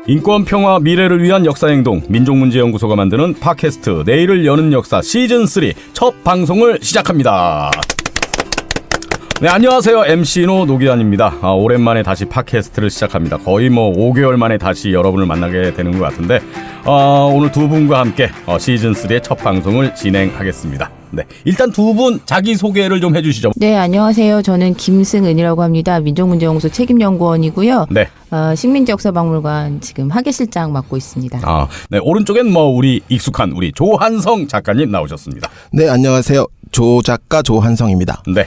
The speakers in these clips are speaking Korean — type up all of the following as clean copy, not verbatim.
인권, 평화, 미래를 위한 역사행동 민족문제연구소가 만드는 팟캐스트 내일을 여는 역사 시즌3 첫 방송을 시작합니다. 네, 안녕하세요. MC노 노기환입니다. 오랜만에 다시 팟캐스트를 시작합니다. 거의 5개월 만에 다시 여러분을 만나게 되는 것 같은데 오늘 두 분과 함께 시즌3의 첫 방송을 진행하겠습니다. 네, 일단 두 분 자기소개를 좀 해주시죠. 네, 안녕하세요. 저는 김승은이라고 합니다. 민족문제연구소 책임연구원이고요. 네. 식민지역사박물관 지금 학예실장 맡고 있습니다. 네, 오른쪽엔 우리 익숙한 우리 조한성 작가님 나오셨습니다. 네, 안녕하세요. 조 작가 조한성입니다. 네.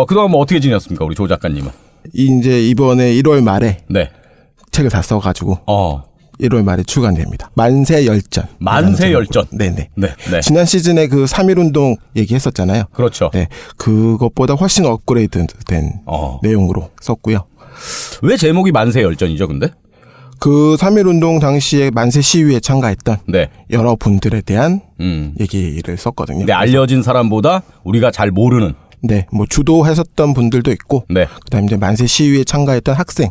그동안 어떻게 지냈습니까, 우리 조 작가님은? 이제 이번에 1월 말에 네. 책을 다 써가지고 1월 말에 출간됩니다. 만세열전. 만세열전. 네네. 네. 지난 시즌에 그 3.1운동 얘기했었잖아요. 그렇죠. 네, 그것보다 훨씬 업그레이드된 내용으로 썼고요. 왜 제목이 만세열전이죠, 근데? 그 3.1운동 당시에 만세 시위에 참가했던 네. 여러 분들에 대한 얘기를 썼거든요. 근데 알려진 사람보다 우리가 잘 모르는. 네, 주도했었던 분들도 있고, 네. 그다음에 이제 만세 시위에 참가했던 학생,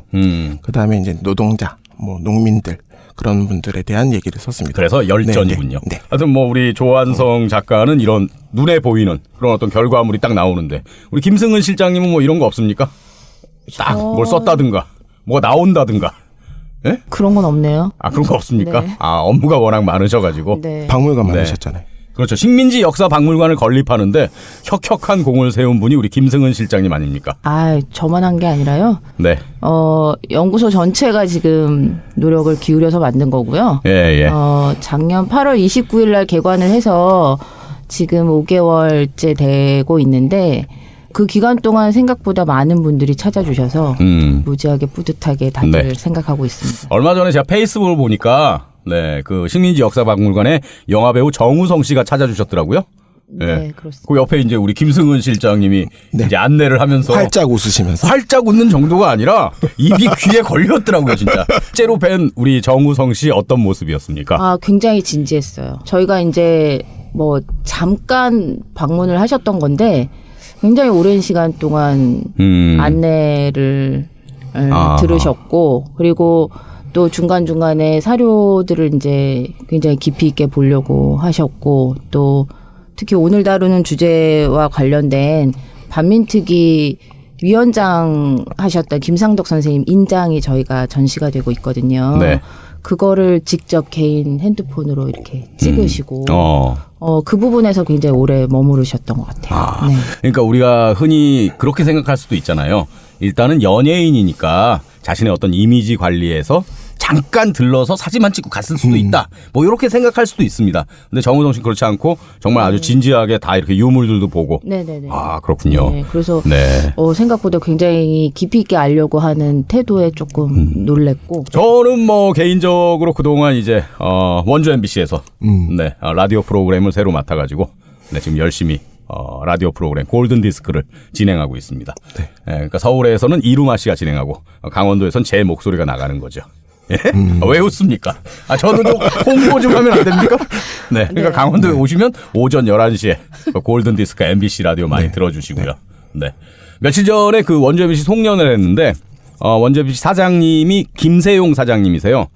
그다음에 이제 노동자, 농민들 그런 분들에 대한 얘기를 썼습니다. 그래서 열전이군요. 네. 하여튼 우리 조한성 작가는 이런 눈에 보이는 그런 어떤 결과물이 딱 나오는데 우리 김승은 실장님은 이런 거 없습니까? 딱 뭘 썼다든가, 뭐가 나온다든가. 네? 그런 건 없네요. 그런 거 없습니까? 네. 업무가 워낙 많으셔가지고. 네. 박물관 네. 많으셨잖아요. 그렇죠. 식민지 역사 박물관을 건립하는데 혁혁한 공을 세운 분이 우리 김승은 실장님 아닙니까? 저만 한 게 아니라요. 네. 연구소 전체가 지금 노력을 기울여서 만든 거고요. 예. 작년 8월 29일 날 개관을 해서 지금 5개월째 되고 있는데 그 기간 동안 생각보다 많은 분들이 찾아주셔서 무지하게 뿌듯하게 다들 네. 생각하고 있습니다. 얼마 전에 제가 페이스북을 보니까 그 식민지 역사박물관에 영화배우 정우성 씨가 찾아주셨더라고요. 네, 그렇습니다. 그 옆에 이제 우리 김승은 실장님이 네. 이제 안내를 하면서 활짝 웃으시면서. 활짝 웃는 정도가 아니라 입이 귀에 걸렸더라고요, 진짜. 실제로 뵌 우리 정우성 씨 어떤 모습이었습니까? 굉장히 진지했어요. 저희가 이제 잠깐 방문을 하셨던 건데 굉장히 오랜 시간 동안 안내를 들으셨고, 그리고 또 중간중간에 사료들을 이제 굉장히 깊이 있게 보려고 하셨고, 또 특히 오늘 다루는 주제와 관련된 반민특위 위원장 하셨던 김상덕 선생님 인장이 저희가 전시가 되고 있거든요. 네. 그거를 직접 개인 핸드폰으로 이렇게 찍으시고 그 부분에서 굉장히 오래 머무르셨던 것 같아요. 네. 그러니까 우리가 흔히 그렇게 생각할 수도 있잖아요. 일단은 연예인이니까 자신의 어떤 이미지 관리에서 잠깐 들러서 사진만 찍고 갔을 수도 있다. 이렇게 생각할 수도 있습니다. 근데 정우성 씨 그렇지 않고 정말 아주 진지하게 다 이렇게 유물들도 보고. 네네네. 그렇군요. 네, 그래서 네. 생각보다 굉장히 깊이 있게 알려고 하는 태도에 조금 놀랬고. 저는 개인적으로 그동안 이제 원주 MBC에서 네, 라디오 프로그램을 새로 맡아가지고 지금 열심히 라디오 프로그램 골든 디스크를 진행하고 있습니다. 네. 그러니까 서울에서는 이루마 씨가 진행하고 강원도에서는 제 목소리가 나가는 거죠. 예? 왜 웃습니까? 저도 좀 홍보 좀 하면 안 됩니까? 네. 그러니까 강원도에 오시면 오전 11시에 골든 디스크 MBC 라디오 많이 들어주시고요. 네. 며칠 전에 그 원주 MBC 송년회를 했는데 원주 MBC 사장님이 김세용 사장님이세요.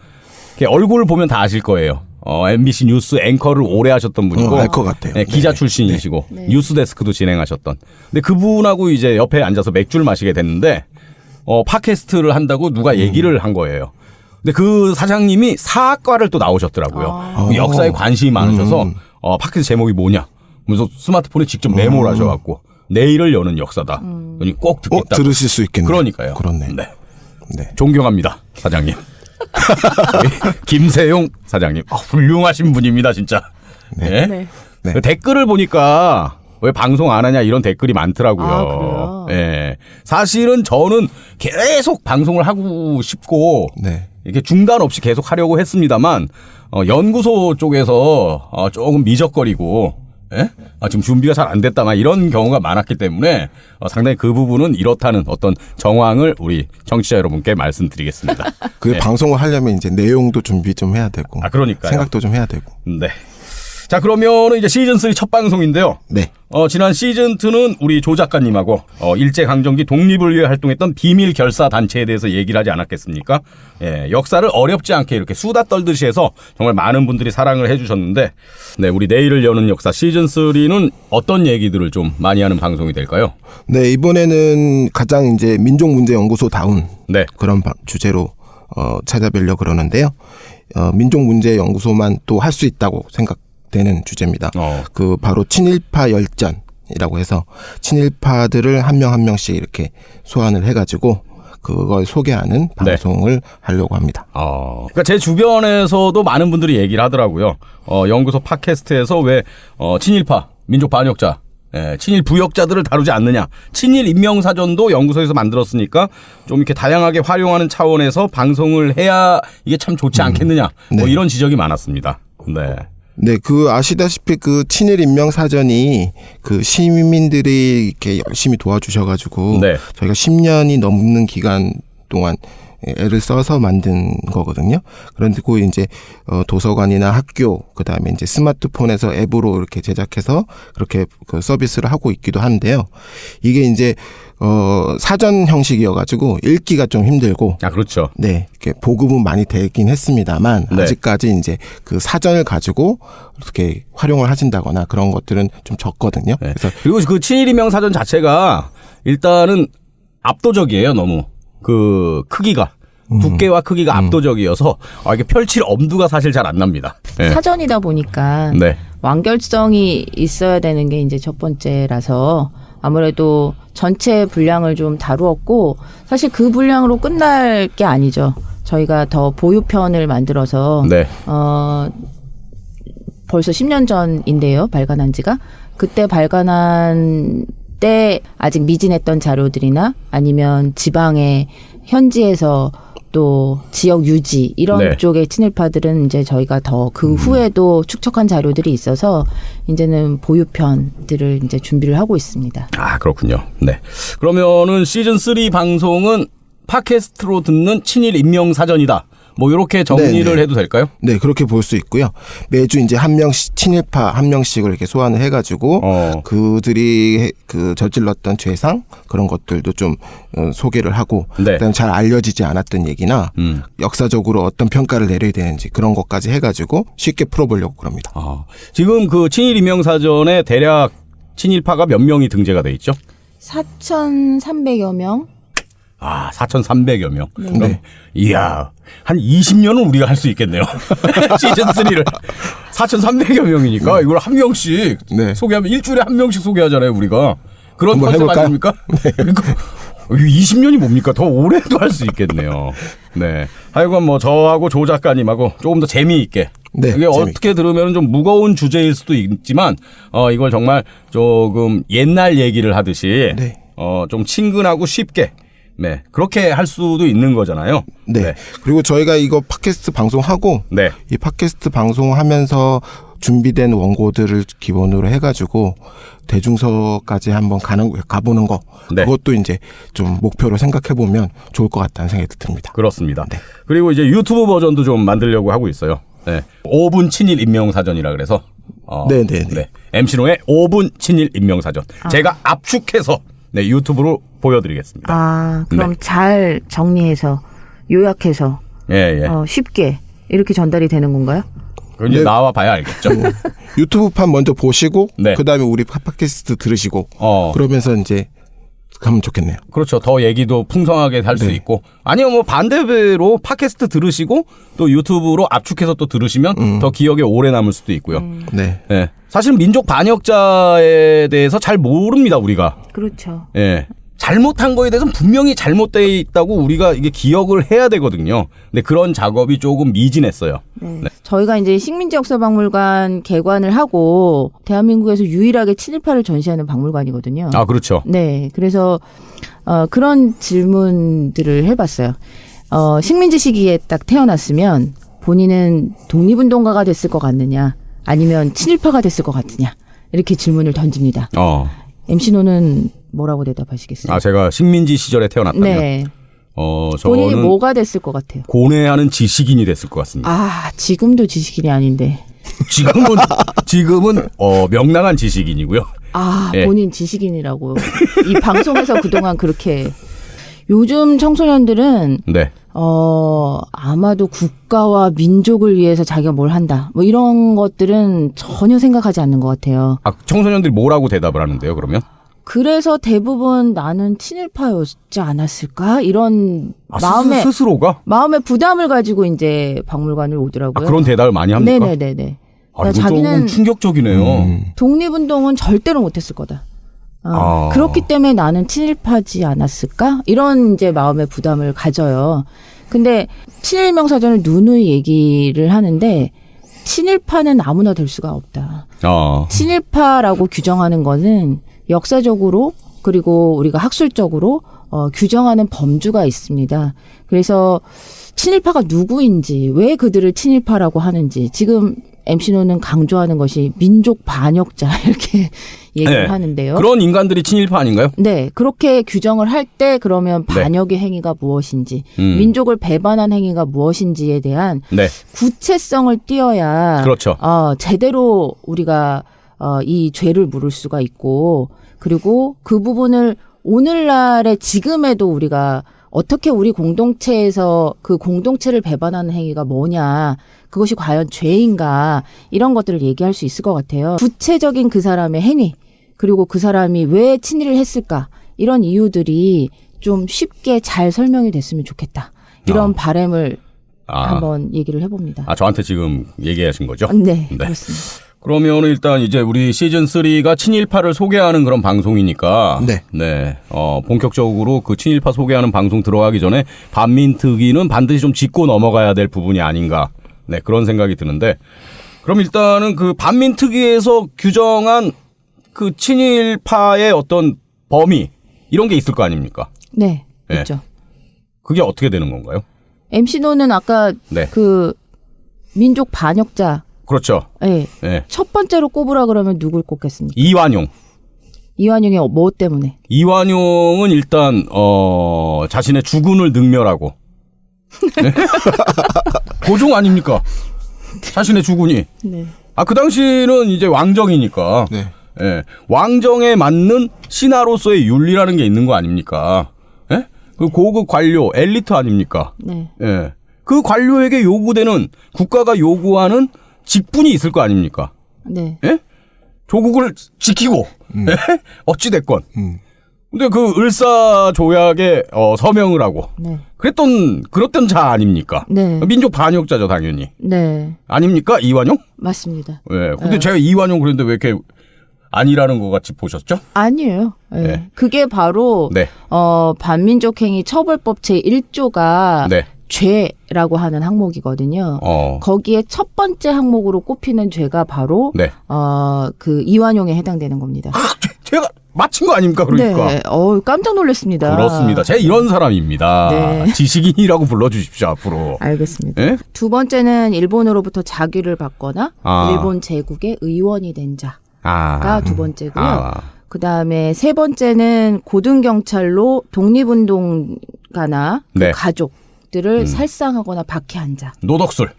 얼굴을 보면 다 아실 거예요. MBC 뉴스 앵커를 오래 하셨던 분이고 알 것 같아요. 네, 기자 출신이시고 뉴스 데스크도 진행하셨던. 근데 그분하고 이제 옆에 앉아서 맥주를 마시게 됐는데 팟캐스트를 한다고 누가 얘기를 한 거예요. 근데 그 사장님이 사학과를 또 나오셨더라고요. 역사에 관심이 많으셔서 팟캐스트 제목이 뭐냐? 그래서 스마트폰에 직접 메모를 하셔갖고 내일을 여는 역사다. 그러니 꼭 듣겠다. 들으실 수 있겠네요. 그러니까요. 그렇네. 네. 네. 존경합니다, 사장님. 김세용 사장님, 훌륭하신 분입니다, 진짜. 네. 네. 네. 그 댓글을 보니까 왜 방송 안 하냐 이런 댓글이 많더라고요. 그래요? 예. 사실은 저는 계속 방송을 하고 싶고 네. 이렇게 중단 없이 계속 하려고 했습니다만 연구소 쪽에서 조금 미적거리고 예? 지금 준비가 잘 안 됐다 막 이런 경우가 많았기 때문에 상당히 그 부분은 이렇다는 어떤 정황을 우리 청취자 여러분께 말씀드리겠습니다. 그 네. 방송을 하려면 이제 내용도 준비 좀 해야 되고 그러니까요. 생각도 좀 해야 되고. 네. 자, 그러면은 이제 시즌 3 첫 방송인데요. 네. 지난 시즌 2는 우리 조 작가님하고 일제강점기 독립을 위해 활동했던 비밀 결사 단체에 대해서 얘기를 하지 않았겠습니까? 예, 역사를 어렵지 않게 이렇게 수다 떨듯이 해서 정말 많은 분들이 사랑을 해주셨는데, 네, 우리 내일을 여는 역사 시즌 3는 어떤 얘기들을 좀 많이 하는 방송이 될까요? 네, 이번에는 가장 이제 민족문제연구소다운 네. 그런 주제로 찾아뵈려고 그러는데요. 민족문제연구소만 또 할 수 있다고 생각되는 주제입니다. 그 바로 친일파 열전이라고 해서 친일파들을 한 명 한 명씩 이렇게 소환을 해가지고 그걸 소개하는 방송을 네. 하려고 합니다. 그러니까 제 주변에서도 많은 분들이 얘기를 하더라고요. 연구소 팟캐스트에서 왜 친일파, 민족 반역자, 친일 부역자들을 다루지 않느냐. 친일 인명사전도 연구소에서 만들었으니까 좀 이렇게 다양하게 활용하는 차원에서 방송을 해야 이게 참 좋지 않겠느냐. 네. 뭐 이런 지적이 많았습니다. 네. 네, 아시다시피 친일 인명사전이 시민들이 이렇게 열심히 도와주셔가지고 네. 저희가 10년이 넘는 기간 동안 애를 써서 만든 거거든요. 그런데 이제 도서관이나 학교, 그다음에 이제 스마트폰에서 앱으로 이렇게 제작해서 그렇게 서비스를 하고 있기도 한데요. 이게 이제 사전 형식이어가지고 읽기가 좀 힘들고. 그렇죠. 네, 이렇게 보급은 많이 되긴 했습니다만 네. 아직까지 이제 사전을 가지고 이렇게 활용을 하신다거나 그런 것들은 좀 적거든요. 네. 그래서 그리고 친일 인명사전 자체가 일단은 압도적이에요, 너무. 크기가. 두께와 크기가 압도적이어서 이게 펼칠 엄두가 사실 잘 안 납니다. 네. 사전이다 보니까 네. 완결성이 있어야 되는 게 이제 첫 번째라서 아무래도 전체 분량을 좀 다루었고 사실 그 분량으로 끝날 게 아니죠. 저희가 더 보유편을 만들어서 네. 벌써 10년 전인데요. 발간한 지가. 그때 발간한 때 아직 미진했던 자료들이나 아니면 지방의 현지에서 또 지역 유지 이런 네. 쪽의 친일파들은 이제 저희가 더 그 후에도 축적한 자료들이 있어서 이제는 보유편들을 이제 준비를 하고 있습니다. 그렇군요. 네. 그러면은 시즌 3 방송은 팟캐스트로 듣는 친일 인명사전이다. 뭐 이렇게 정리를 네네. 해도 될까요? 네, 그렇게 볼 수 있고요. 매주 이제 한 명씩 친일파 한 명씩을 이렇게 소환을 해가지고 그들이 저질렀던 죄상 그런 것들도 좀 소개를 하고 네. 그다음에 잘 알려지지 않았던 얘기나 역사적으로 어떤 평가를 내려야 되는지 그런 것까지 해가지고 쉽게 풀어보려고 그럽니다. 지금 친일 인명사전에 대략 친일파가 몇 명이 등재가 돼 있죠? 4,300여 명. 4,300여 명. 네. 그럼 이야, 한 20년은 우리가 할 수 있겠네요. 시즌 3를 4,300여 명이니까 이걸 한 명씩 네. 소개하면 일주일에 한 명씩 소개하잖아요, 우리가. 그런 한번 컨셉 해볼까요? 아닙니까? 네. 그러니까 20년이 뭡니까? 더 오래도 할 수 있겠네요. 네. 하여간 저하고 조 작가님하고 조금 더 재미있게. 네, 이게 재미있게. 어떻게 들으면 좀 무거운 주제일 수도 있지만 이걸 정말 조금 옛날 얘기를 하듯이 네. 좀 친근하고 쉽게 네, 그렇게 할 수도 있는 거잖아요. 네. 네. 그리고 저희가 이거 팟캐스트 방송하고 네. 이 팟캐스트 방송하면서 준비된 원고들을 기본으로 해가지고 대중서까지 한번 가보는 거 네. 그것도 이제 좀 목표로 생각해 보면 좋을 것 같다는 생각이 듭니다. 그렇습니다. 네. 그리고 이제 유튜브 버전도 좀 만들려고 하고 있어요. 네. 5분 친일 인명사전이라 그래서 네네네. MC롱의 5분 친일 인명사전. 제가 압축해서 네, 유튜브로 보여드리겠습니다. 그럼 네. 잘 정리해서 요약해서 예. 쉽게 이렇게 전달이 되는 건가요? 그건 이제 네. 나와 봐야 알겠죠. 유튜브판 먼저 보시고 네. 그다음에 우리 팟캐스트 들으시고 그러면서 이제 가면 좋겠네요. 그렇죠. 더 얘기도 풍성하게 할 수 네. 있고 아니면 반대로 팟캐스트 들으시고 또 유튜브로 압축해서 또 들으시면 더 기억에 오래 남을 수도 있고요. 네. 네. 사실 민족 반역자에 대해서 잘 모릅니다, 우리가. 그렇죠. 예. 잘못한 거에 대해서는 분명히 잘못되어 있다고 우리가 이게 기억을 해야 되거든요. 근데 그런 작업이 조금 미진했어요. 네. 저희가 이제 식민지 역사박물관 개관을 하고 대한민국에서 유일하게 친일파를 전시하는 박물관이거든요. 그렇죠. 네. 그래서 그런 질문들을 해봤어요. 식민지 시기에 딱 태어났으면 본인은 독립운동가가 됐을 것 같느냐 아니면 친일파가 됐을 것 같으냐 이렇게 질문을 던집니다. MC노는 뭐라고 대답하시겠어요? 제가 식민지 시절에 태어났다면 네. 저는 본인이 뭐가 됐을 것 같아요? 고뇌하는 지식인이 됐을 것 같습니다. 지금도 지식인이 아닌데. 지금은 명랑한 지식인이고요. 예. 본인 지식인이라고. 이 방송에서 그동안 그렇게. 요즘 청소년들은 네. 아마도 국가와 민족을 위해서 자기가 뭘 한다. 뭐 이런 것들은 전혀 생각하지 않는 것 같아요. 청소년들이 뭐라고 대답을 하는데요, 그러면? 그래서 대부분 나는 친일파였지 않았을까? 이런 스스로가? 마음의 부담을 가지고 이제 박물관을 오더라고요. 그런 대답을 많이 합니까? 네네네네. 이거 자기는 조금 충격적이네요. 독립운동은 절대로 못했을 거다. 그렇기 때문에 나는 친일파지 않았을까? 이런 이제 마음의 부담을 가져요. 근데 친일명사전을 누누이 얘기를 하는데 친일파는 아무나 될 수가 없다. 친일파라고 규정하는 거는 역사적으로 그리고 우리가 학술적으로 규정하는 범주가 있습니다. 그래서 친일파가 누구인지 왜 그들을 친일파라고 하는지 지금 MC노는 강조하는 것이 민족 반역자 이렇게 얘기를 네. 하는데요. 그런 인간들이 친일파 아닌가요? 네. 그렇게 규정을 할 때 그러면 반역의 행위가 무엇인지 민족을 배반한 행위가 무엇인지에 대한 구체성을 띄어야 그렇죠. 제대로 우리가 이 죄를 물을 수가 있고 그리고 그 부분을 오늘날의 지금에도 우리가 어떻게 우리 공동체에서 그 공동체를 배반하는 행위가 뭐냐, 그것이 과연 죄인가, 이런 것들을 얘기할 수 있을 것 같아요. 구체적인 그 사람의 행위, 그리고 그 사람이 왜 친일을 했을까, 이런 이유들이 좀 쉽게 잘 설명이 됐으면 좋겠다. 이런 바람을 한번 얘기를 해봅니다. 저한테 지금 얘기하신 거죠? 네, 그렇습니다. 그러면 일단 이제 우리 시즌 3가 친일파를 소개하는 그런 방송이니까 본격적으로 그 친일파 소개하는 방송 들어가기 전에 반민특위는 반드시 좀 짚고 넘어가야 될 부분이 아닌가 그런 생각이 드는데 그럼 일단은 그 반민특위에서 규정한 그 친일파의 어떤 범위 이런 게 있을 거 아닙니까? 네, 있죠. 그게 어떻게 되는 건가요? MC노는 아까 그 민족 반역자 그렇죠. 네. 첫 번째로 꼽으라 그러면 누굴 꼽겠습니까? 이완용. 이완용이 뭐 때문에? 이완용은 일단 자신의 주군을 능멸하고 고종 아닙니까? 자신의 주군이. 네. 그 당시는 이제 왕정이니까. 왕정에 맞는 신하로서의 윤리라는 게 있는 거 아닙니까? 그 고급 관료 엘리트 아닙니까? 그 관료에게 요구되는 국가가 요구하는 직분이 있을 거 아닙니까? 조국을 지키고 어찌 됐건. 근데 그 을사조약에 서명을 하고 그랬던 자 아닙니까? 민족 반역자죠 당연히. 아닙니까 이완용? 맞습니다. 근데 제가 이완용 그랬는데 왜 이렇게 아니라는 것 같이 보셨죠? 아니에요. 그게 바로 반민족행위 처벌법 제1조가 죄라고 하는 항목이거든요. 거기에 첫 번째 항목으로 꼽히는 죄가 바로 그 이완용에 해당되는 겁니다. 제가 맞힌 거 아닙니까? 그러니까. 깜짝 놀랐습니다. 그렇습니다. 제가 이런 사람입니다. 지식인이라고 불러주십시오 앞으로. 알겠습니다. 두 번째는 일본으로부터 자규를 받거나 일본 제국의 의원이 된 자가 두 번째고요. 그다음에 세 번째는 고등경찰로 독립운동가나 그 가족들을 살상하거나 박해한 자. 노덕술.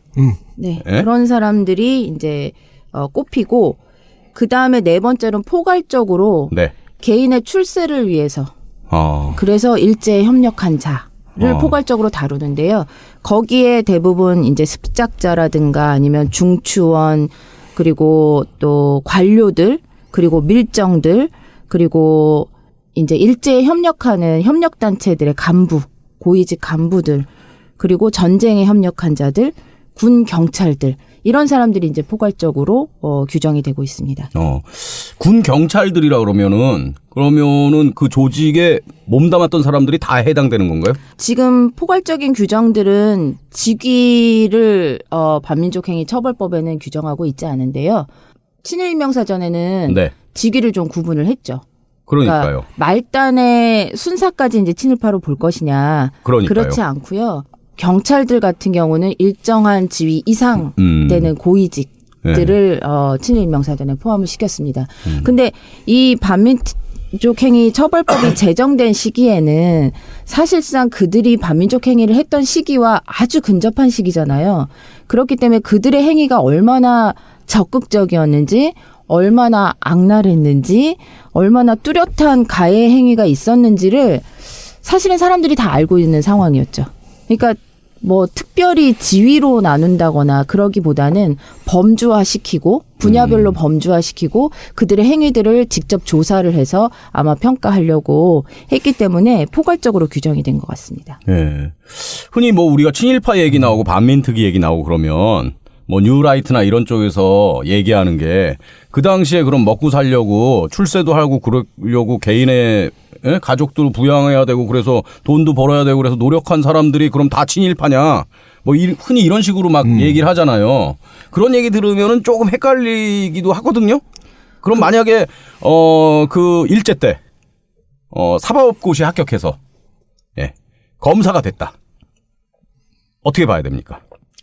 그런 사람들이 이제 꼽히고 그다음에 네 번째는 포괄적으로 개인의 출세를 위해서 그래서 일제에 협력한 자를 포괄적으로 다루는데요. 거기에 대부분 이제 습작자라든가 아니면 중추원 그리고 또 관료들 그리고 밀정들 그리고 이제 일제에 협력하는 협력단체들의 간부, 고위직 간부들 그리고 전쟁에 협력한 자들, 군 경찰들 이런 사람들이 이제 포괄적으로 규정이 되고 있습니다. 군 경찰들이라 그러면은 그 조직에 몸담았던 사람들이 다 해당되는 건가요? 지금 포괄적인 규정들은 직위를 반민족행위 처벌법에는 규정하고 있지 않은데요. 친일명사전에는 직위를 좀 구분을 했죠. 그러니까요. 그러니까 말단의 순사까지 이제 친일파로 볼 것이냐. 그렇지 않고요. 경찰들 같은 경우는 일정한 지위 이상 되는 고위직들을 친일명사전에 포함을 시켰습니다. 근데 이 반민족행위 처벌법이 제정된 시기에는 사실상 그들이 반민족 행위를 했던 시기와 아주 근접한 시기잖아요. 그렇기 때문에 그들의 행위가 얼마나 적극적이었는지, 얼마나 악랄했는지, 얼마나 뚜렷한 가해 행위가 있었는지를 사실은 사람들이 다 알고 있는 상황이었죠. 그러니까 뭐 특별히 지위로 나눈다거나 그러기보다는 범주화시키고 분야별로 범주화시키고 그들의 행위들을 직접 조사를 해서 아마 평가하려고 했기 때문에 포괄적으로 규정이 된 것 같습니다. 예. 흔히 뭐 우리가 친일파 얘기 나오고 반민특위 얘기 나오고 그러면 뭐 뉴라이트나 이런 쪽에서 얘기하는 게 그 당시에 그럼 먹고 살려고 출세도 하고 그러려고 개인의 가족들 부양해야 되고 그래서 돈도 벌어야 되고 그래서 노력한 사람들이 그럼 다 친일파냐? 뭐 흔히 이런 식으로 막 얘기를 하잖아요. 그런 얘기 들으면은 조금 헷갈리기도 하거든요. 그럼 만약에 그 일제 때 사법고시 합격해서 예. 검사가 됐다. 어떻게 봐야 됩니까?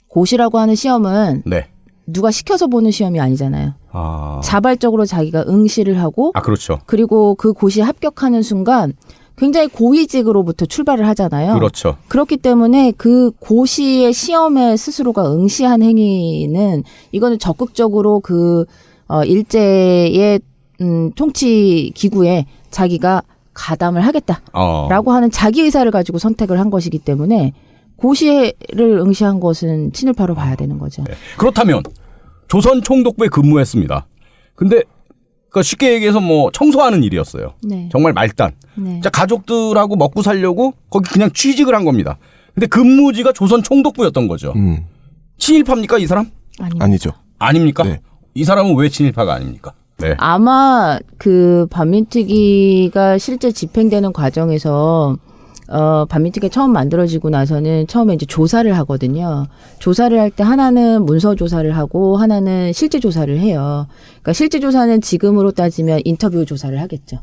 고시라고 하는 시험은 네. 누가 시켜서 보는 시험이 아니잖아요. 아. 자발적으로 자기가 응시를 하고 그렇죠. 그리고 그 고시에 합격하는 순간 굉장히 고위직으로부터 출발을 하잖아요. 그렇죠. 그렇기 때문에 그 고시의 시험에 스스로가 응시한 행위는 이거는 적극적으로 그 일제의 통치 기구에 자기가 가담을 하겠다라고 하는 자기 의사를 가지고 선택을 한 것이기 때문에 고시를 응시한 것은 친일파로 봐야 되는 거죠. 네. 그렇다면 조선 총독부에 근무했습니다. 근데 그러니까 쉽게 얘기해서 뭐 청소하는 일이었어요. 네. 정말 말단. 네. 자, 가족들하고 먹고 살려고 거기 그냥 취직을 한 겁니다. 근데 근무지가 조선 총독부였던 거죠. 친일파입니까 이 사람? 아니죠. 아닙니까? 네. 이 사람은 왜 친일파가 아닙니까? 네. 아마 그 반민특위가 실제 집행되는 과정에서 반민특위가 처음 만들어지고 나서는 처음에 이제 조사를 하거든요. 조사를 할 때 하나는 문서 조사를 하고 하나는 실제 조사를 해요. 그러니까 실제 조사는 지금으로 따지면 인터뷰 조사를 하겠죠.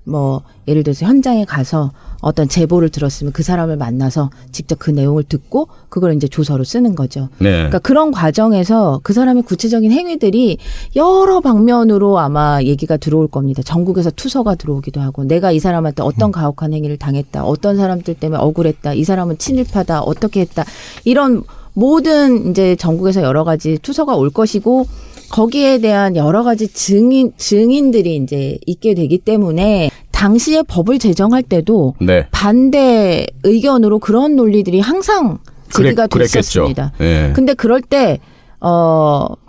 뭐 예를 들어서 현장에 가서 어떤 제보를 들었으면 그 사람을 만나서 직접 그 내용을 듣고 그걸 이제 조서로 쓰는 거죠. 네. 그러니까 그런 과정에서 그 사람의 구체적인 행위들이 여러 방면으로 아마 얘기가 들어올 겁니다. 전국에서 투서가 들어오기도 하고 내가 이 사람한테 어떤 가혹한 행위를 당했다. 어떤 사람들 때문에 억울했다. 이 사람은 친일파다. 어떻게 했다. 이런 모든 이제 전국에서 여러 가지 투서가 올 것이고 거기에 대한 여러 가지 증인들이 이제 있게 되기 때문에 당시에 법을 제정할 때도 네. 반대 의견으로 그런 논리들이 항상 제기가 됐었습니다. 네. 근데 그럴 때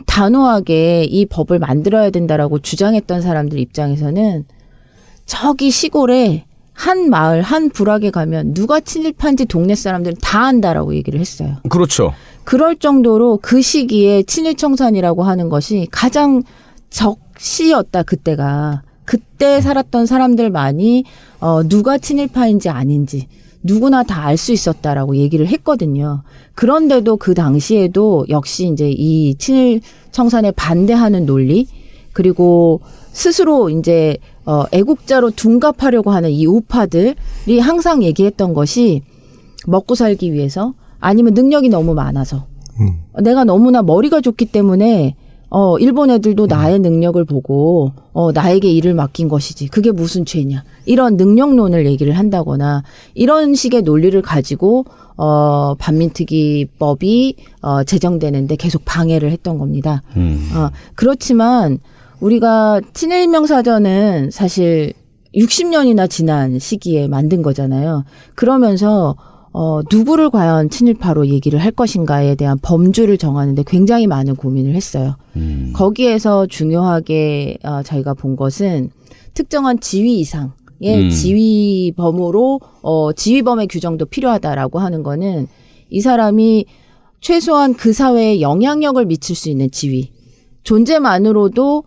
단호하게 이 법을 만들어야 된다라고 주장했던 사람들 입장에서는 저기 시골에 한 마을 한 부락에 가면 누가 친일파인지 동네 사람들은 다 안다라고 얘기를 했어요. 그렇죠. 그럴 정도로 그 시기에 친일청산이라고 하는 것이 가장 적시였다. 그때가. 그때 살았던 사람들만이 누가 친일파인지 아닌지 누구나 다 알 수 있었다라고 얘기를 했거든요. 그런데도 그 당시에도 역시 이제 이 친일청산에 반대하는 논리 그리고 스스로 이제 애국자로 둔갑하려고 하는 이 우파들이 항상 얘기했던 것이 먹고 살기 위해서 아니면 능력이 너무 많아서 내가 너무나 머리가 좋기 때문에 일본 애들도 나의 능력을 보고 나에게 일을 맡긴 것이지 그게 무슨 죄냐 이런 능력론을 얘기를 한다거나 이런 식의 논리를 가지고 반민특위법이 제정되는데 계속 방해를 했던 겁니다. 그렇지만 우리가 친일명사전은 사실 60년이나 지난 시기에 만든 거잖아요. 그러면서 누구를 과연 친일파로 얘기를 할 것인가에 대한 범주를 정하는데 굉장히 많은 고민을 했어요. 거기에서 중요하게 저희가 본 것은 특정한 지위 이상의 지위범으로 지위범의 규정도 필요하다라고 하는 거는 이 사람이 최소한 그 사회에 영향력을 미칠 수 있는 지위, 존재만으로도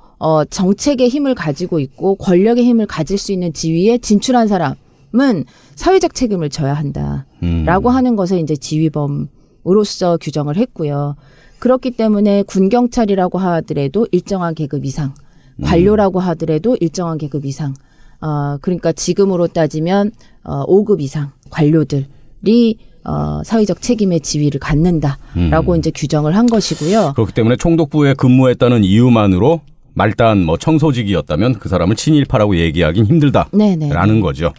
정책의 힘을 가지고 있고 권력의 힘을 가질 수 있는 지위에 진출한 사람은 사회적 책임을 져야 한다라고 하는 것을 이제 지위범으로서 규정을 했고요. 그렇기 때문에 군경찰이라고 하더라도 일정한 계급 이상, 관료라고 하더라도 일정한 계급 이상, 그러니까 지금으로 따지면 5급 이상 관료들이 사회적 책임의 지위를 갖는다라고 이제 규정을 한 것이고요. 그렇기 때문에 총독부에 근무했다는 이유만으로 말단 뭐 청소직이었다면 그 사람을 친일파라고 얘기하긴 힘들다라는 거죠.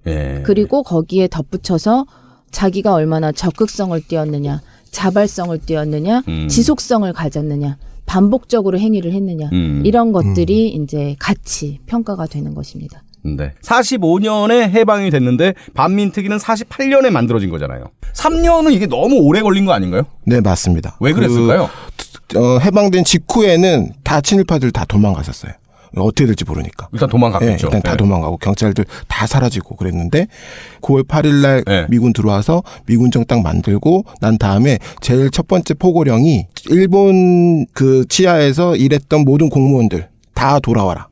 예. 그리고 거기에 덧붙여서 자기가 얼마나 적극성을 띄었느냐, 자발성을 띄었느냐, 지속성을 가졌느냐, 반복적으로 행위를 했느냐 이런 것들이 이제 같이 평가가 되는 것입니다. 네. 45년에 해방이 됐는데 반민특위는 48년에 만들어진 거잖아요. 3년은 이게 너무 오래 걸린 거 아닌가요? 네, 맞습니다. 왜 그랬을까요? 해방된 직후에는 다 친일파들 다 도망갔었어요. 어떻게 될지 모르니까. 일단 도망갔겠죠. 네, 일단 다 도망가고 경찰들 다 사라지고 그랬는데 9월 8일 날 미군 들어와서 미군정 딱 만들고 난 다음에 제일 첫 번째 포고령이 일본 그 치하에서 일했던 모든 공무원들 다 돌아와라.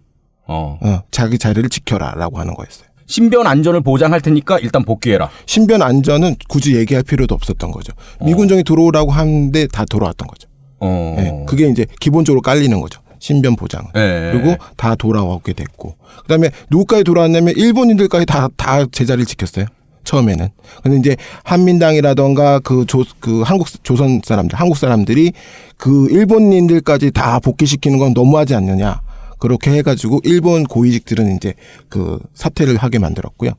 자기 자리를 지켜라라고 하는 거였어요. 신변 안전을 보장할 테니까 일단 복귀해라. 신변 안전은 굳이 얘기할 필요도 없었던 거죠. 미군정이 들어오라고 하는데 다 돌아왔던 거죠. 네, 그게 이제 기본적으로 깔리는 거죠. 신변 보장은. 그리고 다 돌아오게 됐고. 그다음에 누구까지 돌아왔냐면 일본인들까지 다 제자리를 지켰어요. 처음에는. 근데 이제 한민당이라던가 그 조선 사람들, 한국 사람들이 그 일본인들까지 다 복귀시키는 건 너무하지 않느냐. 그렇게 해가지고 일본 고위직들은 이제 그 사퇴를 하게 만들었고요.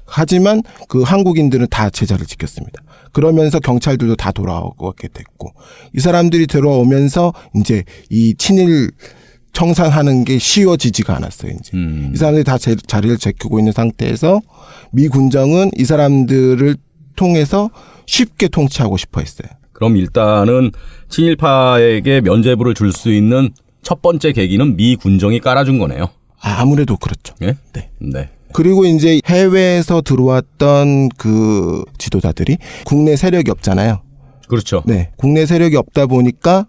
하지만 그 한국인들은 다 제자를 지켰습니다. 그러면서 경찰들도 다 돌아오게 됐고 이 사람들이 들어오면서 이제 이 친일 청산하는 게 쉬워지지가 않았어요. 이제 이 사람들이 다 자리를 지키고 있는 상태에서 미 군정은 이 사람들을 통해서 쉽게 통치하고 싶어 했어요. 그럼 일단은 친일파에게 면죄부를 줄 수 있는 첫 번째 계기는 미 군정이 깔아준 거네요. 아무래도 그렇죠. 네? 네. 네. 그리고 이제 해외에서 들어왔던 그 지도자들이 국내 세력이 없잖아요. 그렇죠. 네. 국내 세력이 없다 보니까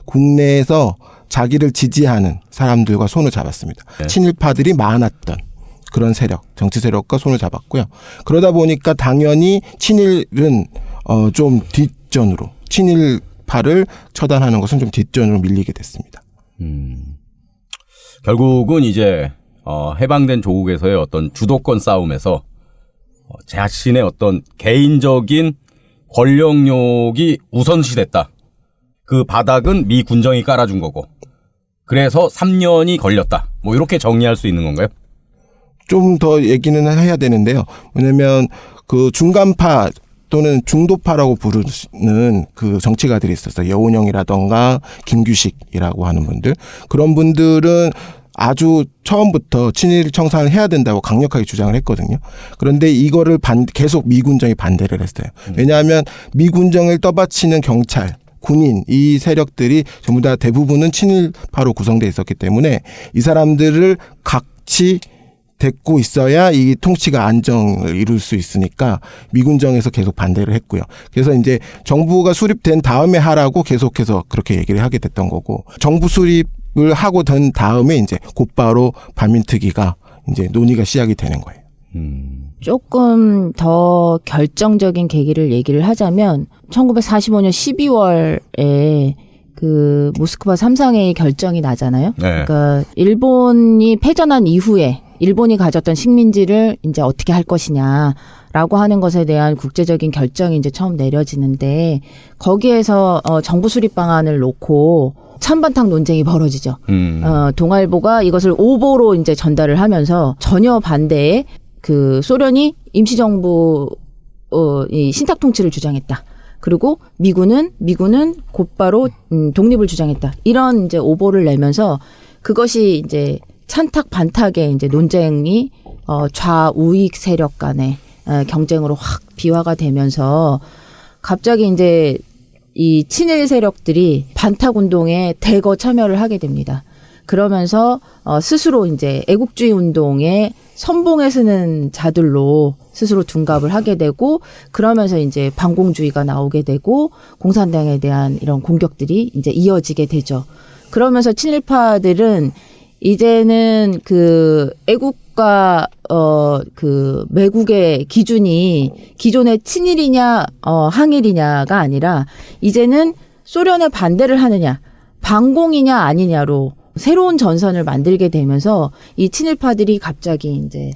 국내에서 자기를 지지하는 사람들과 손을 잡았습니다. 네. 친일파들이 많았던 그런 세력, 정치 세력과 손을 잡았고요. 그러다 보니까 당연히 친일은 좀 뒷전으로, 친일파를 처단하는 것은 좀 뒷전으로 밀리게 됐습니다. 결국은 이제 해방된 조국에서의 어떤 주도권 싸움에서 자신의 어떤 개인적인 권력욕이 우선시됐다. 그 바닥은 미 군정이 깔아준 거고. 그래서 3년이 걸렸다. 뭐 이렇게 정리할 수 있는 건가요? 좀 더 얘기는 해야 되는데요. 왜냐면 그 중간파 또는 중도파라고 부르는 그 정치가들이 있었어요. 여운형이라던가 김규식이라고 하는 분들. 그런 분들은 아주 처음부터 친일 청산을 해야 된다고 강력하게 주장을 했거든요. 그런데 이거를 계속 미군정이 반대를 했어요. 왜냐하면 미군정을 떠받치는 경찰, 군인, 이 세력들이 전부 다 대부분은 친일파로 구성되어 있었기 때문에 이 사람들을 같이 데리고 있어야 이 통치가 안정을 이룰 수 있으니까 미군정에서 계속 반대를 했고요. 그래서 이제 정부가 수립된 다음에 하라고 계속해서 그렇게 얘기를 하게 됐던 거고, 정부 수립을 하고 된 다음에 이제 곧바로 반민특위가 이제 논의가 시작이 되는 거예요. 조금 더 결정적인 계기를 얘기를 하자면 1945년 12월에 그 모스크바 3상회의 결정이 나잖아요. 네. 그러니까 일본이 패전한 이후에 일본이 가졌던 식민지를 이제 어떻게 할 것이냐라고 하는 것에 대한 국제적인 결정이 이제 처음 내려지는데 거기에서 정부 수립 방안을 놓고 찬반탕 논쟁이 벌어지죠. 동아일보가 이것을 오보로 이제 전달을 하면서 전혀 반대에 그 소련이 임시정부 이 신탁 통치를 주장했다. 그리고 미군은 곧바로 독립을 주장했다. 이런 이제 오보를 내면서 그것이 이제 찬탁 반탁의 이제 논쟁이 좌우익 세력 간의 경쟁으로 확 비화가 되면서 갑자기 이제 이 친일 세력들이 반탁 운동에 대거 참여를 하게 됩니다. 그러면서 스스로 이제 애국주의 운동에 선봉에 서는 자들로 스스로 둔갑을 하게 되고, 그러면서 이제 반공주의가 나오게 되고 공산당에 대한 이런 공격들이 이제 이어지게 되죠. 그러면서 친일파들은 이제는 그 애국과 그 매국의 기준이 기존의 친일이냐 항일이냐가 아니라 이제는 소련에 반대를 하느냐 반공이냐 아니냐로 새로운 전선을 만들게 되면서 이 친일파들이 갑자기 이제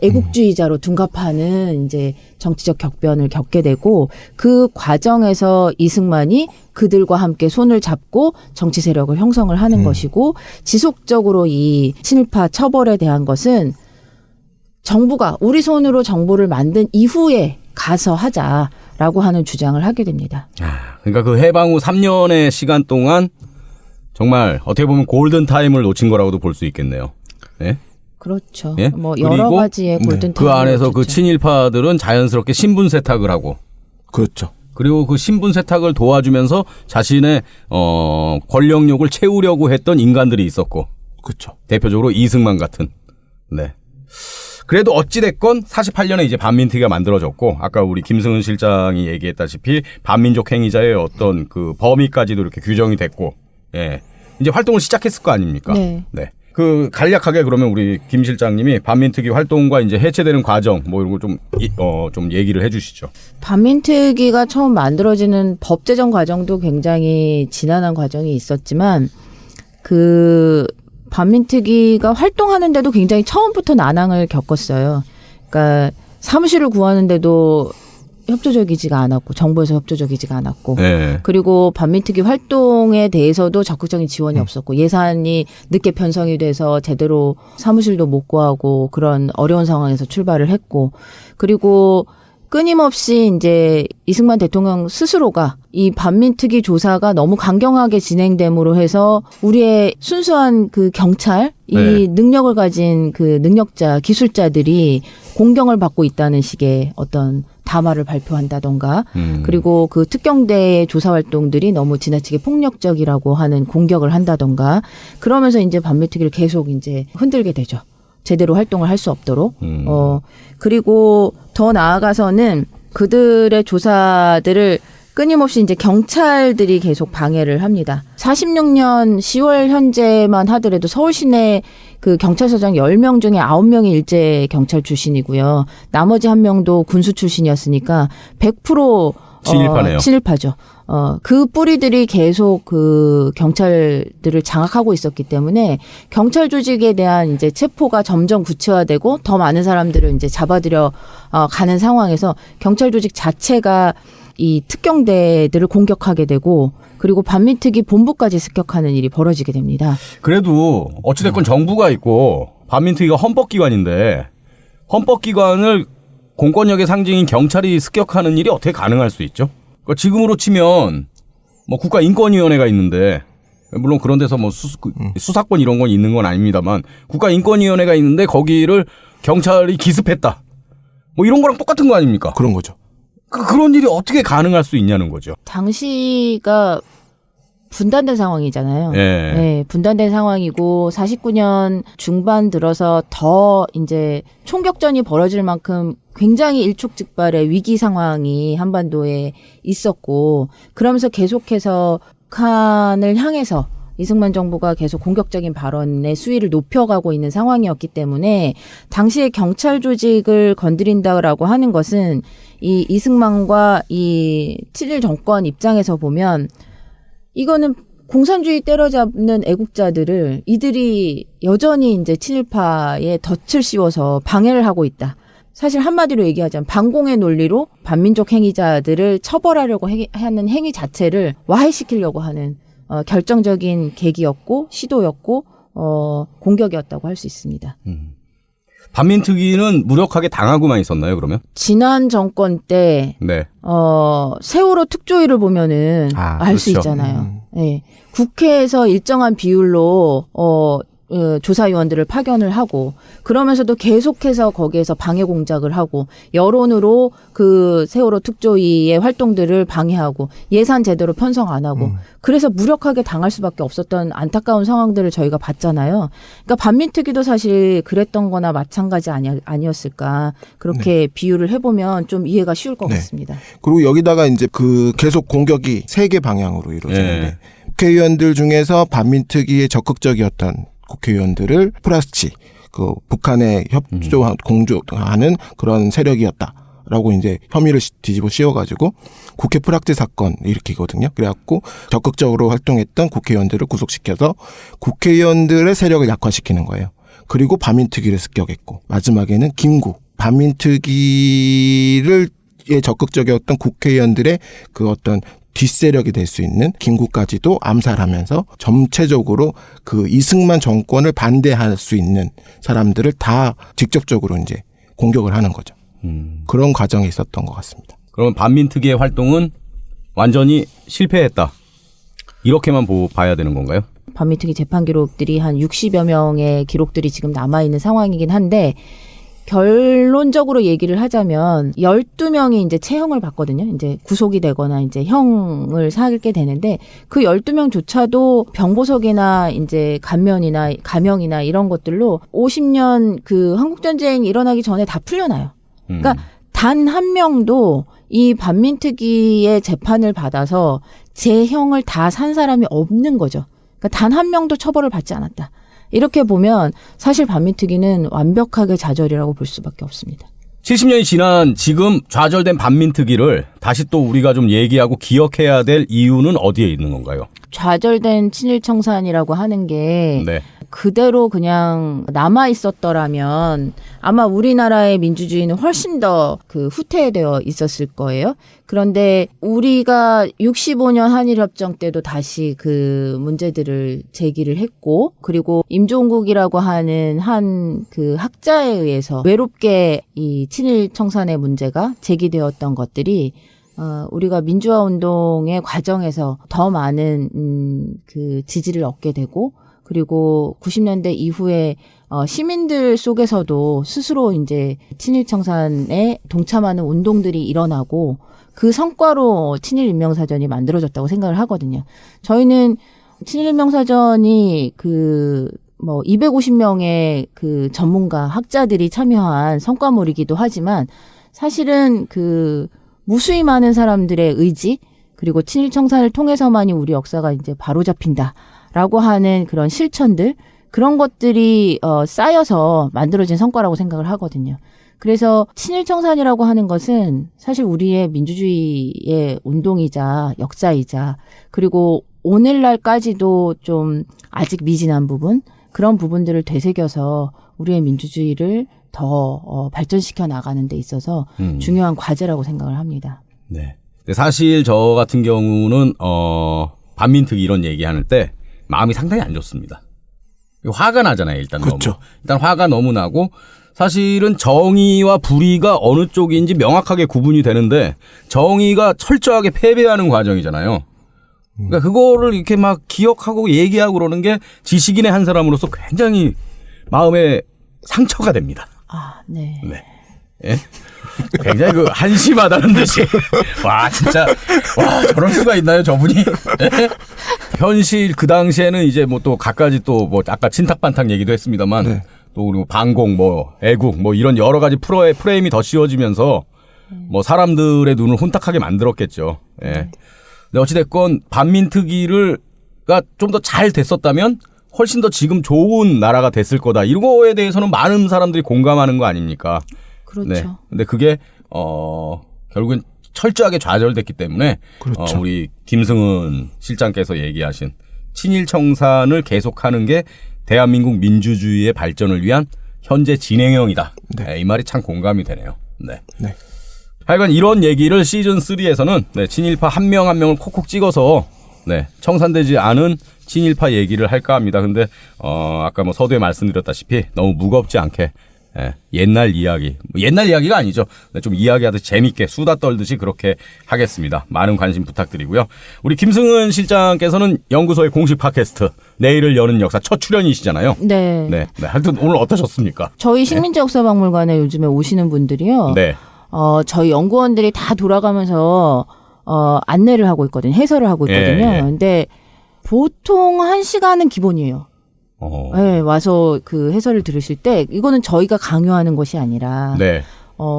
애국주의자로 둔갑하는 이제 정치적 격변을 겪게 되고 그 과정에서 이승만이 그들과 함께 손을 잡고 정치 세력을 형성을 하는 것이고 지속적으로 이 친일파 처벌에 대한 것은 정부가 우리 손으로 정부를 만든 이후에 가서 하자라고 하는 주장을 하게 됩니다. 그러니까 그 해방 후 3년의 시간 동안 정말 어떻게 보면 골든 타임을 놓친 거라고도 볼 수 있겠네요. 네? 그렇죠. 예? 뭐 여러 가지의 골든 타임. 그 안에서 그 친일파들은 자연스럽게 신분 세탁을 하고 그렇죠. 그리고 그 신분 세탁을 도와주면서 자신의 권력욕을 채우려고 했던 인간들이 있었고 그렇죠. 대표적으로 이승만 같은. 네. 그래도 어찌됐건 48년에 이제 반민특위가 만들어졌고 아까 우리 김승은 실장이 얘기했다시피 반민족 행위자의 어떤 그 범위까지도 이렇게 규정이 됐고 예. 이제 활동을 시작했을 거 아닙니까? 네. 네. 그 간략하게 그러면 우리 김 실장님이 반민특위 활동과 이제 해체되는 과정 뭐 이런 걸 좀 얘기를 해 주시죠. 반민특위가 처음 만들어지는 법 제정 과정도 굉장히 지난한 과정이 있었지만 그 반민특위가 활동하는데도 굉장히 처음부터 난항을 겪었어요. 그러니까 사무실을 구하는데도 협조적이지가 않았고 정부에서 협조적이지가 않았고 네. 그리고 반민특위 활동에 대해서도 적극적인 지원이 없었고 예산이 늦게 편성이 돼서 제대로 사무실도 못 구하고 그런 어려운 상황에서 출발을 했고 그리고 끊임없이 이제 이승만 대통령 스스로가 이 반민특위 조사가 너무 강경하게 진행됨으로 해서 우리의 순수한 그 경찰 이 네. 능력을 가진 그 능력자 기술자들이 공경을 받고 있다는 식의 어떤 담화를 발표한다던가 그리고 그 특경대의 조사 활동들이 너무 지나치게 폭력적이라고 하는 공격을 한다던가 그러면서 이제 반민특위를 계속 이제 흔들게 되죠. 제대로 활동을 할 수 없도록. 그리고 더 나아가서는 그들의 조사들을 끊임없이 이제 경찰들이 계속 방해를 합니다. 46년 10월 현재만 하더라도 서울 시내 그 경찰서장 10명 중에 9명이 일제 경찰 출신이고요. 나머지 1명도 군수 출신이었으니까 100% 친일파네요. 친일파죠. 그 뿌리들이 계속 그 경찰들을 장악하고 있었기 때문에 경찰 조직에 대한 이제 체포가 점점 구체화되고 더 많은 사람들을 이제 잡아들여 가는 상황에서 경찰 조직 자체가 이 특경대들을 공격하게 되고 그리고 반민특위 본부까지 습격하는 일이 벌어지게 됩니다. 그래도 어찌됐건 정부가 있고 반민특위가 헌법기관인데 헌법기관을 공권력의 상징인 경찰이 습격하는 일이 어떻게 가능할 수 있죠? 그러니까 지금으로 치면 뭐 국가인권위원회가 있는데 물론 그런 데서 뭐 수사권 이런 건 있는 건 아닙니다만 국가인권위원회가 있는데 거기를 경찰이 기습했다. 뭐 이런 거랑 똑같은 거 아닙니까? 그런 거죠. 그런 일이 어떻게 가능할 수 있냐는 거죠. 당시가 분단된 상황이잖아요. 예. 네, 분단된 상황이고 49년 중반 들어서 더 이제 총격전이 벌어질 만큼 굉장히 일촉즉발의 위기 상황이 한반도에 있었고 그러면서 계속해서 북한을 향해서 이승만 정부가 계속 공격적인 발언의 수위를 높여가고 있는 상황이었기 때문에 당시에 경찰 조직을 건드린다라고 하는 것은 이 이승만과 이 친일 정권 입장에서 보면 이거는 공산주의 때려잡는 애국자들을 이들이 여전히 이제 친일파에 덫을 씌워서 방해를 하고 있다. 사실 한마디로 얘기하자면 반공의 논리로 반민족 행위자들을 처벌하려고 하는 행위 자체를 와해시키려고 하는 결정적인 계기였고 시도였고 공격이었다고 할 수 있습니다. 반민특위는 무력하게 당하고만 있었나요, 그러면? 지난 정권 때 네. 세월호 특조위를 보면은 알 수 그렇죠. 있잖아요. 네. 국회에서 일정한 비율로 조사위원들을 파견을 하고 그러면서도 계속해서 거기에서 방해 공작을 하고 여론으로 그 세월호 특조위의 활동들을 방해하고 예산 제대로 편성 안 하고 그래서 무력하게 당할 수밖에 없었던 안타까운 상황들을 저희가 봤잖아요. 그러니까 반민특위도 사실 그랬던 거나 마찬가지 아니었을까 그렇게 비유를 해보면 좀 이해가 쉬울 것 같습니다. 그리고 여기다가 이제 그 계속 공격이 3개 방향으로 이루어지는데 네. 국회의원들 중에서 반민특위에 적극적이었던 국회의원들을 플라스치 그 북한에 공조하는 그런 세력이었다라고 이제 혐의를 뒤집어 씌워가지고 국회 프락치 사건 일으키거든요. 그래갖고 적극적으로 활동했던 국회의원들을 구속시켜서 국회의원들의 세력을 약화시키는 거예요. 그리고 반민특위를 습격했고 마지막에는 김구 반민특위를 적극적이었던 국회의원들의 그 어떤 뒷세력이 될 수 있는 김구까지도 암살하면서 전체적으로 그 이승만 정권을 반대할 수 있는 사람들을 다 직접적으로 이제 공격을 하는 거죠. 그런 과정이 있었던 것 같습니다. 그러면 반민특위의 활동은 완전히 실패했다. 이렇게만 봐야 되는 건가요? 반민특위 재판 기록들이 한 60여 명의 기록들이 지금 남아있는 상황이긴 한데 결론적으로 얘기를 하자면 12명이 이제 채형을 받거든요. 이제 구속이 되거나 이제 형을 살게 되는데 그 12명조차도 병보석이나 이제 감형이나 이런 것들로 50년 그 한국전쟁이 일어나기 전에 다 풀려나요. 그러니까 단 한 명도 이 반민특위의 재판을 받아서 재형을 다 산 사람이 없는 거죠. 그러니까 단 한 명도 처벌을 받지 않았다. 이렇게 보면 사실 반민특위는 완벽하게 좌절이라고 볼 수밖에 없습니다. 70년이 지난 지금 좌절된 반민특위를 다시 또 우리가 좀 얘기하고 기억해야 될 이유는 어디에 있는 건가요? 좌절된 친일청산이라고 하는 게 네. 그대로 그냥 남아 있었더라면 아마 우리나라의 민주주의는 훨씬 더 그 후퇴되어 있었을 거예요. 그런데 우리가 65년 한일협정 때도 다시 그 문제들을 제기를 했고, 그리고 임종국이라고 하는 한 그 학자에 의해서 외롭게 이 친일청산의 문제가 제기되었던 것들이 우리가 민주화 운동의 과정에서 더 많은 그 지지를 얻게 되고, 그리고 90년대 이후에 시민들 속에서도 스스로 이제 친일청산에 동참하는 운동들이 일어나고 그 성과로 친일인명사전이 만들어졌다고 생각을 하거든요. 저희는 친일인명사전이 그 250명의 그 전문가 학자들이 참여한 성과물이기도 하지만 사실은 그 무수히 많은 사람들의 의지, 그리고 친일청산을 통해서만이 우리 역사가 이제 바로잡힌다라고 하는 그런 실천들, 그런 것들이 쌓여서 만들어진 성과라고 생각을 하거든요. 그래서 친일청산이라고 하는 것은 사실 우리의 민주주의의 운동이자 역사이자, 그리고 오늘날까지도 좀 아직 미진한 부분, 그런 부분들을 되새겨서 우리의 민주주의를 더 발전시켜 나가는 데 있어서 중요한 과제라고 생각을 합니다. 네. 근데 사실 저 같은 경우는 반민특위 이런 얘기하는 때 마음이 상당히 안 좋습니다. 화가 나잖아요, 일단. 그렇죠. 너무. 일단 화가 너무 나고, 사실은 정의와 불의가 어느 쪽인지 명확하게 구분이 되는데 정의가 철저하게 패배하는 과정이잖아요. 그러니까 그거를 이렇게 막 기억하고 얘기하고 그러는 게 지식인의 한 사람으로서 굉장히 마음에 상처가 됩니다. 아, 네. 네. 예? 굉장히 그 한심하다는 듯이. 와, 진짜. 와, 저럴 수가 있나요, 저분이? 예? 현실 그 당시에는 이제 뭐 또 갖가지 또 뭐 아까 친탁반탁 얘기도 했습니다만 네. 또 그리고 반공 뭐 애국 뭐 이런 여러 가지 프레임이 더 씌워지면서 뭐 사람들의 눈을 혼탁하게 만들었겠죠. 예. 근데 어찌됐건 반민특위가 좀 더 잘 됐었다면 훨씬 더 지금 좋은 나라가 됐을 거다. 이런 거에 대해서는 많은 사람들이 공감하는 거 아닙니까? 그렇죠. 네. 근데 그게 결국엔 철저하게 좌절됐기 때문에 그렇죠. 우리 김승은 실장께서 얘기하신 친일청산을 계속하는 게 대한민국 민주주의의 발전을 위한 현재 진행형이다. 네. 네, 이 말이 참 공감이 되네요. 네. 네. 하여간 이런 얘기를 시즌 3에서는 네, 친일파 한 명 한 명을 콕콕 찍어서 네, 청산되지 않은 친일파 얘기를 할까 합니다. 근데 아까 뭐 서두에 말씀드렸다시피 너무 무겁지 않게 옛날 이야기, 옛날 이야기가 아니죠. 좀 이야기하듯이 재밌게 수다 떨듯이 그렇게 하겠습니다. 많은 관심 부탁드리고요. 우리 김승은 실장께서는 연구소의 공식 팟캐스트 내일을 여는 역사 첫 출연이시잖아요. 네. 네. 네. 하여튼 오늘 어떠셨습니까? 저희 식민지역사박물관에 요즘에 오시는 분들이요. 네. 저희 연구원들이 다 돌아가면서 안내를 하고 있거든요. 해설을 하고 있거든요. 예. 근데 보통 1시간은 기본이에요. 네, 와서 그 해설을 들으실 때 이거는 저희가 강요하는 것이 아니라 네.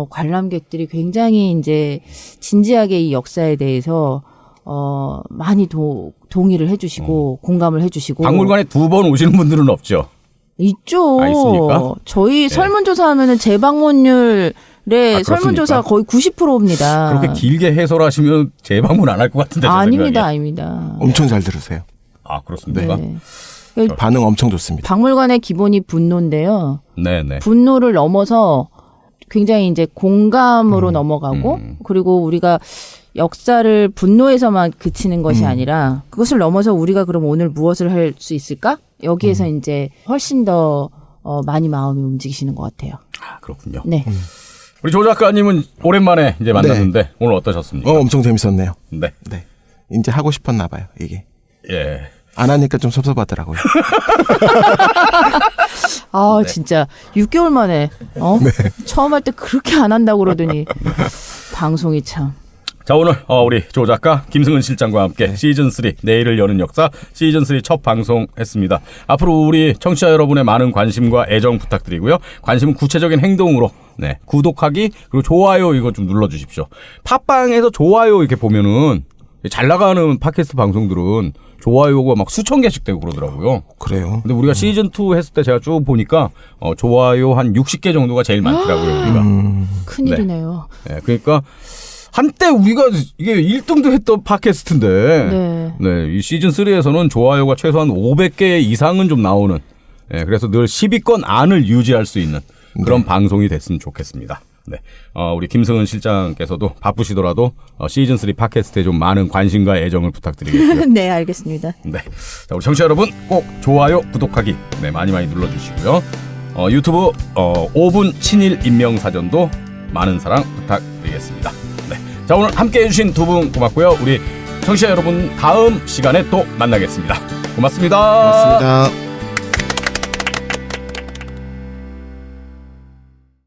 관람객들이 굉장히 이제 진지하게 이 역사에 대해서 많이 동의를 해주시고 공감을 해주시고. 박물관에 2번 오시는 분들은 없죠. 있죠. 아, 있습니까? 저희 네. 설문조사하면은 재방문율 그렇습니까? 설문조사 거의 90%입니다. 그렇게 길게 해설하시면 재방문 안 할 것 같은데. 제 아닙니다, 생각에. 아닙니다. 엄청 잘 들으세요. 아, 그렇습니까? 네. 반응 엄청 좋습니다. 박물관의 기본이 분노인데요. 네네. 분노를 넘어서 굉장히 이제 공감으로 넘어가고 그리고 우리가 역사를 분노에서만 그치는 것이 아니라 그것을 넘어서 우리가 그럼 오늘 무엇을 할 수 있을까? 여기에서 이제 훨씬 더 많이 마음이 움직이시는 것 같아요. 아, 그렇군요. 네. 우리 조 작가님은 오랜만에 이제 만났는데 오늘 어떠셨습니까? 엄청 재밌었네요. 네. 네. 이제 하고 싶었나 봐요, 이게. 예. 안 하니까 좀 섭섭하더라고요. 아, 네. 진짜 6개월 만에 처음 할 때 그렇게 안 한다고 그러더니 방송이 참. 자, 오늘 우리 조 작가 김승은 실장과 함께 시즌3 내일을 여는 역사 시즌3 첫 방송했습니다. 앞으로 우리 청취자 여러분의 많은 관심과 애정 부탁드리고요. 관심은 구체적인 행동으로 구독하기 그리고 좋아요 이거 좀 눌러주십시오. 팟빵에서 좋아요 이렇게 보면은 잘 나가는 팟캐스트 방송들은 좋아요가 막 수천 개씩 되고 그러더라고요. 그래요. 근데 우리가 시즌2 했을 때 제가 쭉 보니까 좋아요 한 60개 정도가 제일 많더라고요. 우리가. 큰일이네요. 네, 그러니까 한때 우리가 이게 1등도 했던 팟캐스트인데 이 시즌3에서는 좋아요가 최소한 500개 이상은 좀 나오는 그래서 늘 10위권 안을 유지할 수 있는 그런 방송이 됐으면 좋겠습니다. 네, 우리 김승은 실장께서도 바쁘시더라도 시즌3 팟캐스트에 좀 많은 관심과 애정을 부탁드리겠고요. 네, 알겠습니다. 네, 자, 우리 청취자 여러분 꼭 좋아요, 구독하기 많이 눌러주시고요. 유튜브 5분 친일 인명사전도 많은 사랑 부탁드리겠습니다. 네, 자, 오늘 함께해 주신 두 분 고맙고요. 우리 청취자 여러분 다음 시간에 또 만나겠습니다. 고맙습니다. 고맙습니다.